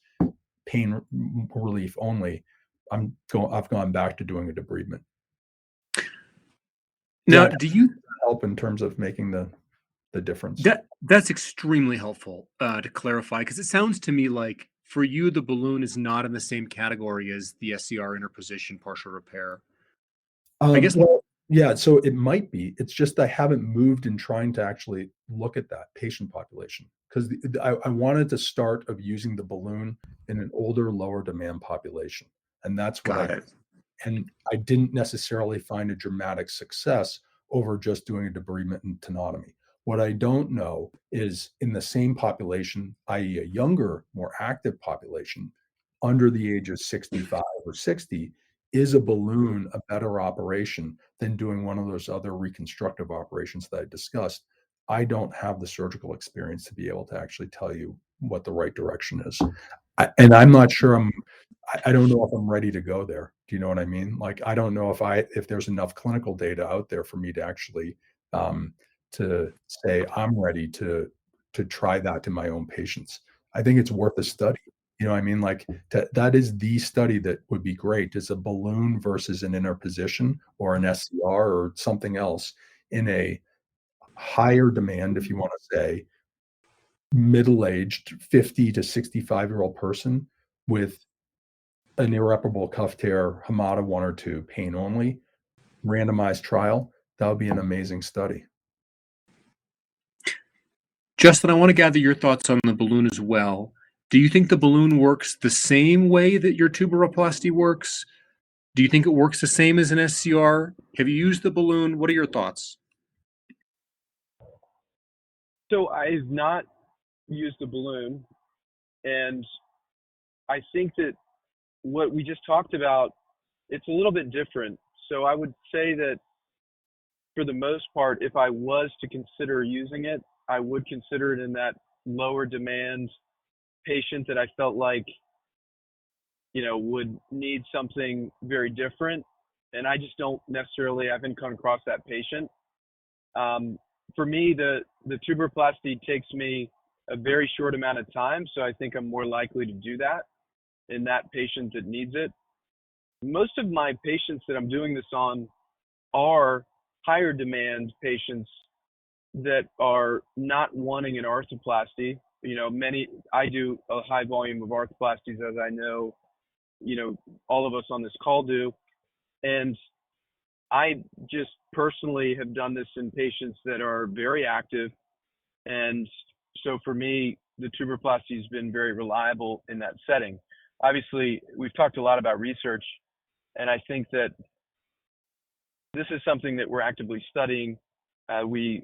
pain relief only, I've gone back to doing a debridement. Now, do you help in terms of making the difference? That's extremely helpful to clarify, because it sounds to me like for you the balloon is not in the same category as the SCR interposition partial repair. I guess. Well, yeah, so it might be. It's just I haven't moved in trying to actually look at that patient population, because I wanted to start of using the balloon in an older, lower demand population, and that's what Got it. And I didn't necessarily find a dramatic success over just doing a debridement and tenotomy. What I don't know is in the same population, i.e., a younger, more active population under the age of 65 or 60, is a balloon a better operation than doing one of those other reconstructive operations that I discussed? I don't have the surgical experience to be able to actually tell you what the right direction is. And I'm not sure I don't know if I'm ready to go there. Do you know what I mean? Like, I don't know if there's enough clinical data out there for me to actually to say I'm ready to try that to my own patients. I think it's worth a study. You know what I mean? Like that is the study that would be great. Is a balloon versus an interposition or an SCR or something else in a higher demand, if you want to say, middle-aged 50 to 65-year-old person with an irreparable cuff tear, Hamada 1 or 2, pain only, randomized trial. That would be an amazing study. Justin, I want to gather your thoughts on the balloon as well. Do you think the balloon works the same way that your tuberoplasty works? Do you think it works the same as an SCR? Have you used the balloon? What are your thoughts? So I've not used the balloon, and I think that what we just talked about, it's a little bit different. So I would say that for the most part, if I was to consider using it, I would consider it in that lower demand patient that I felt like, would need something very different. And I just don't necessarily, I haven't come across that patient. For me, the tuberoplasty takes me a very short amount of time. So I think I'm more likely to do that in that patient that needs it. Most of my patients that I'm doing this on are higher demand patients that are not wanting an arthroplasty. I do a high volume of arthroplasties, as I know, all of us on this call do. And I just personally have done this in patients that are very active. And so for me, the tuberoplasty has been very reliable in that setting. Obviously, we've talked a lot about research, and I think that this is something that we're actively studying. We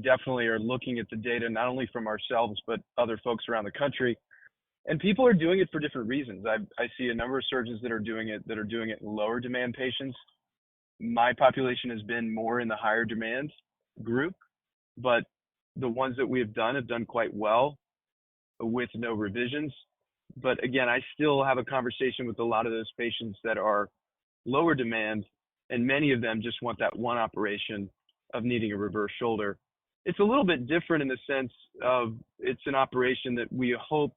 definitely are looking at the data, not only from ourselves, but other folks around the country. And people are doing it for different reasons. I see a number of surgeons that are doing it in lower demand patients. My population has been more in the higher demand group, but the ones that we have done quite well with no revisions. But again, I still have a conversation with a lot of those patients that are lower demand, and many of them just want that one operation of needing a reverse shoulder. It's a little bit different in the sense of it's an operation that we hope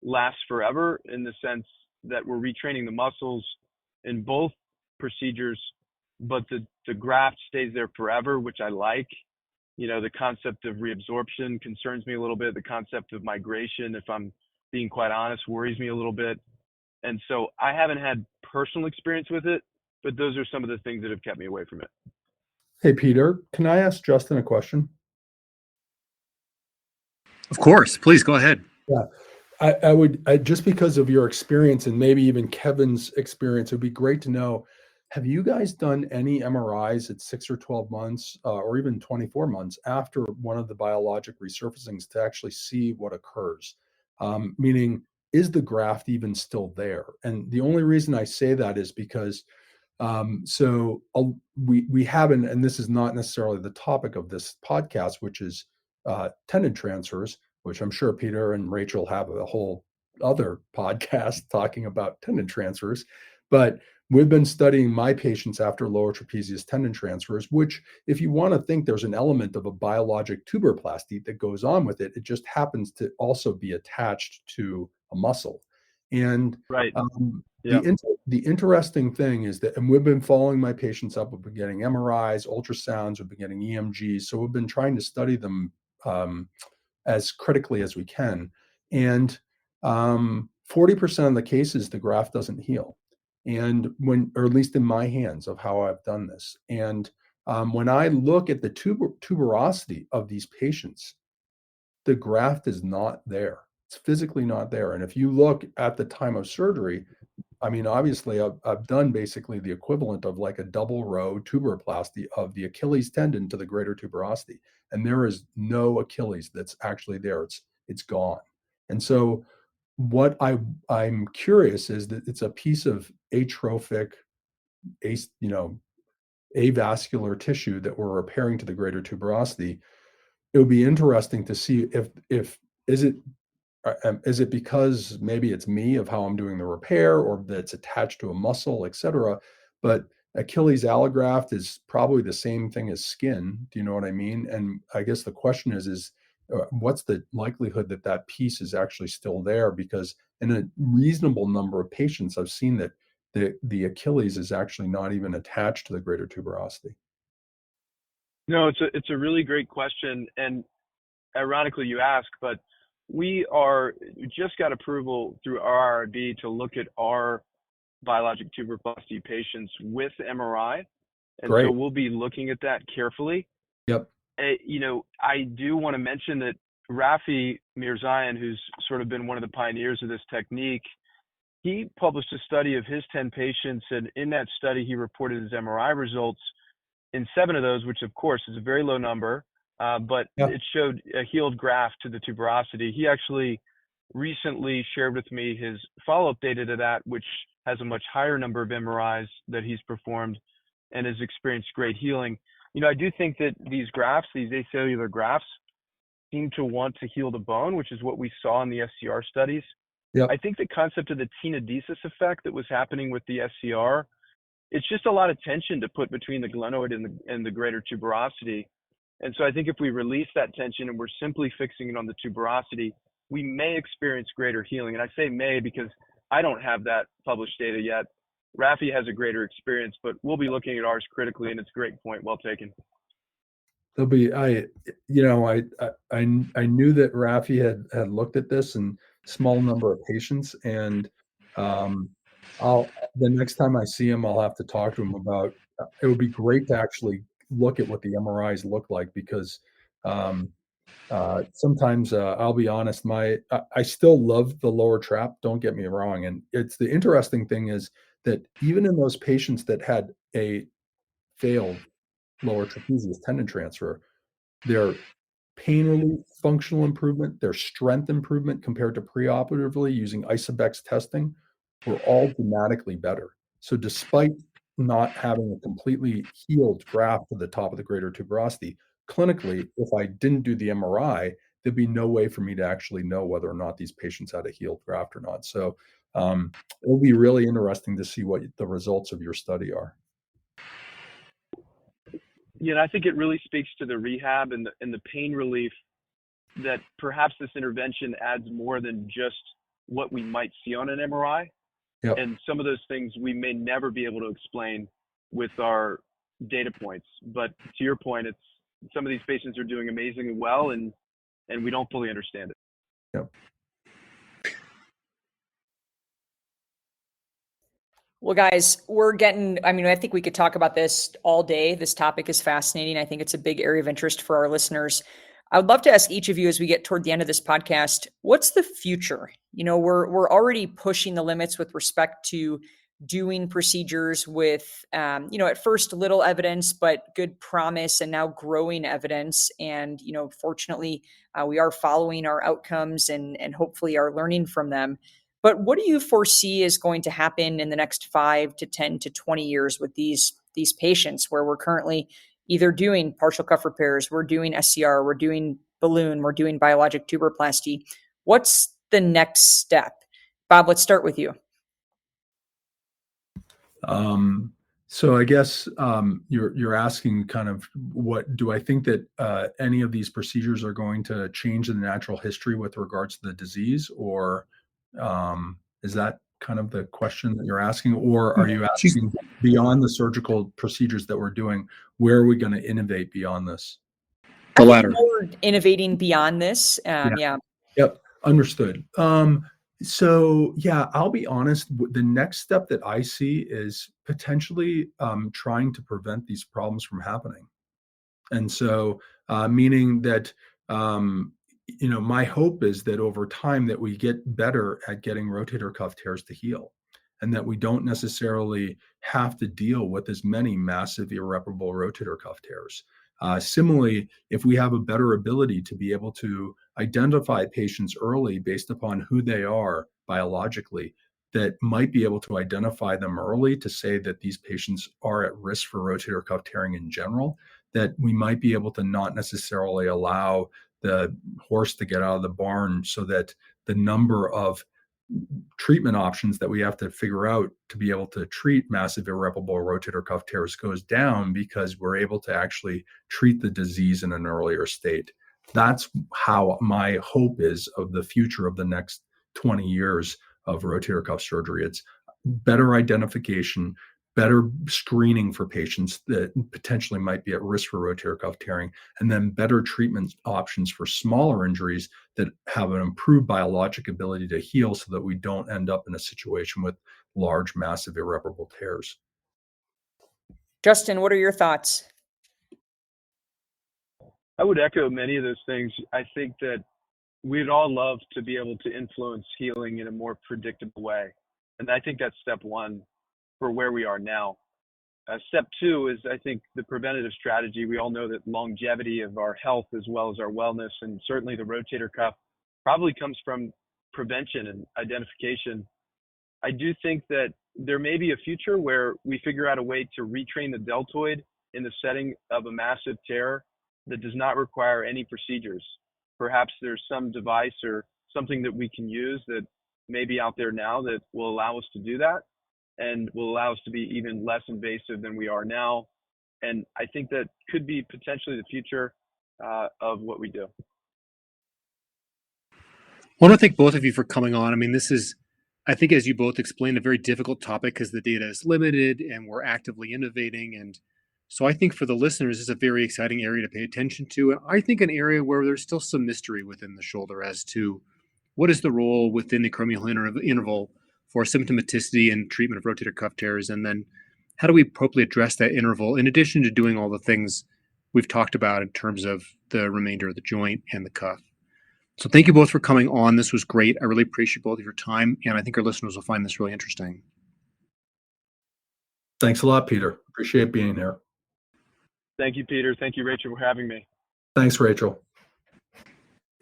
lasts forever, in the sense that we're retraining the muscles in both procedures, but the graft stays there forever, which I like. The concept of reabsorption concerns me a little bit. The concept of migration, if I'm being quite honest, worries me a little bit. And so I haven't had personal experience with it, but those are some of the things that have kept me away from it. Hey, Peter, can I ask Justin a question? Of course, please go ahead. Yeah, I would, just because of your experience and maybe even Kevin's experience, it would be great to know, have you guys done any MRIs at 6 or 12 months or even 24 months after one of the biologic resurfacings to actually see what occurs? Meaning, is the graft even still there? And the only reason I say that is because we haven't, and this is not necessarily the topic of this podcast, which is tendon transfers, which I'm sure Peter and Rachel have a whole other podcast talking about tendon transfers. But we've been studying my patients after lower trapezius tendon transfers, which, if you want to think there's an element of a biologic tuberoplasty that goes on with it, it just happens to also be attached to a muscle. And Right. Yeah. the interesting thing is that, and we've been following my patients up, we've been getting MRIs, ultrasounds, we've been getting EMGs. So we've been trying to study them as critically as we can. And 40% of the cases, the graft doesn't heal. And or at least in my hands of how I've done this. And when I look at the tuberosity of these patients, the graft is not there. It's physically not there. And if you look at the time of surgery, I mean, obviously, I've done basically the equivalent of like a double row tuberoplasty of the Achilles tendon to the greater tuberosity, and there is no Achilles that's actually there. It's gone. And so, what I'm curious is that it's a piece of atrophic, avascular tissue that we're repairing to the greater tuberosity. It would be interesting to see if is it because maybe it's me of how I'm doing the repair, or that it's attached to a muscle, et cetera. But Achilles allograft is probably the same thing as skin. Do you know what I mean? And I guess the question is what's the likelihood that that piece is actually still there? Because in a reasonable number of patients, I've seen that the Achilles is actually not even attached to the greater tuberosity. No, it's a really great question, and ironically you ask, but we just got approval through RRB to look at our biologic tuberoplasty patients with MRI, and Great. so we'll be looking at that carefully. Yep. I do want to mention that Rafi Mirzayan, who's sort of been one of the pioneers of this technique, he published a study of his 10 patients, and in that study, he reported his MRI results in 7 of those, which of course is a very low number, but Yeah. it showed a healed graft to the tuberosity. He actually recently shared with me his follow-up data to that, which has a much higher number of MRIs that he's performed and has experienced great healing. I do think that these grafts, these acellular grafts, seem to want to heal the bone, which is what we saw in the SCR studies. Yep. I think the concept of the tenodesis effect that was happening with the SCR, it's just a lot of tension to put between the glenoid and the greater tuberosity. And so I think if we release that tension and we're simply fixing it on the tuberosity, we may experience greater healing. And I say may because I don't have that published data yet. Rafi has a greater experience, but we'll be looking at ours critically, and it's a great point. Well taken. There'll be I knew that Rafi had looked at this in small number of patients, and I'll the next time I see him, I'll have to talk to him about. It would be great to actually look at what the MRIs look like because sometimes I'll be honest, I still love the lower trap. Don't get me wrong, and it's the interesting thing is that even in those patients that had a failed lower trapezius tendon transfer, their pain relief, functional improvement, their strength improvement compared to preoperatively using isobex testing were all dramatically better. So despite not having a completely healed graft to the top of the greater tuberosity, clinically, if I didn't do the MRI, there'd be no way for me to actually know whether or not these patients had a healed graft or not. So it'll be really interesting to see what the results of your study are. I think it really speaks to the rehab and the pain relief that perhaps this intervention adds more than just what we might see on an MRI. Yep. And some of those things we may never be able to explain with our data points. But to your point, it's some of these patients are doing amazingly well, and we don't fully understand it. Yep. Well, guys, I think we could talk about this all day. This topic is fascinating. I think it's a big area of interest for our listeners. I would love to ask each of you as we get toward the end of this podcast, what's the future? We're already pushing the limits with respect to doing procedures with, at first little evidence, but good promise, and now growing evidence. And, fortunately, we are following our outcomes and hopefully are learning from them. But what do you foresee is going to happen in the next 5 to 10 to 20 years with these patients where we're currently either doing partial cuff repairs, we're doing SCR, we're doing balloon, we're doing biologic tuberoplasty? What's the next step? Bob, let's start with you. So I guess you're asking kind of what do I think that any of these procedures are going to change the natural history with regards to the disease, or is that kind of the question that you're asking, or are you asking beyond the surgical procedures that we're doing, where are we going to innovate beyond this? The latter. More innovating beyond this. Yeah. Yep. Understood. So yeah, I'll be honest. The next step that I see is potentially trying to prevent these problems from happening. And so, meaning that, my hope is that over time that we get better at getting rotator cuff tears to heal, and that we don't necessarily have to deal with as many massive irreparable rotator cuff tears. Similarly, if we have a better ability to be able to identify patients early based upon who they are biologically, that might be able to identify them early to say that these patients are at risk for rotator cuff tearing in general, that we might be able to not necessarily allow the horse to get out of the barn, so that the number of treatment options that we have to figure out to be able to treat massive irreparable rotator cuff tears goes down, because we're able to actually treat the disease in an earlier state. That's how my hope is of the future of the next 20 years of rotator cuff surgery. It's better identification, better screening for patients that potentially might be at risk for rotator cuff tearing, and then better treatment options for smaller injuries that have an improved biologic ability to heal, so that we don't end up in a situation with large, massive, irreparable tears. Justin, what are your thoughts? I would echo many of those things. I think that we'd all love to be able to influence healing in a more predictable way. And I think that's step one for where we are now. Step two is, I think, the preventative strategy. We all know that longevity of our health as well as our wellness, and certainly the rotator cuff, probably comes from prevention and identification. I do think that there may be a future where we figure out a way to retrain the deltoid in the setting of a massive tear that does not require any procedures. Perhaps there's some device or something that we can use that may be out there now that will allow us to do that, and will allow us to be even less invasive than we are now. And I think that could be potentially the future of what we do. I want to thank both of you for coming on. I mean, this is, I think, as you both explained, a very difficult topic because the data is limited and we're actively innovating. And so I think for the listeners, it's a very exciting area to pay attention to. And I think an area where there's still some mystery within the shoulder as to what is the role within the acromiohumeral interval for symptomaticity and treatment of rotator cuff tears, and then how do we appropriately address that interval in addition to doing all the things we've talked about in terms of the remainder of the joint and the cuff. So thank you both for coming on. This was great. I really appreciate both of your time, and I think our listeners will find this really interesting. Thanks a lot, Peter. Appreciate being here. Thank you, Peter. Thank you, Rachel, for having me. Thanks, Rachel.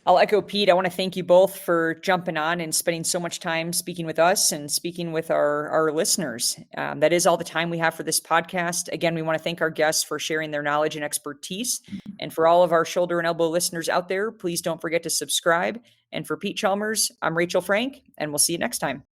I'll echo Pete. I want to thank you both for jumping on and spending so much time speaking with us and speaking with our listeners. That is all the time we have for this podcast. Again, we want to thank our guests for sharing their knowledge and expertise. And for all of our shoulder and elbow listeners out there, please don't forget to subscribe. And for Pete Chalmers, I'm Rachel Frank, and we'll see you next time.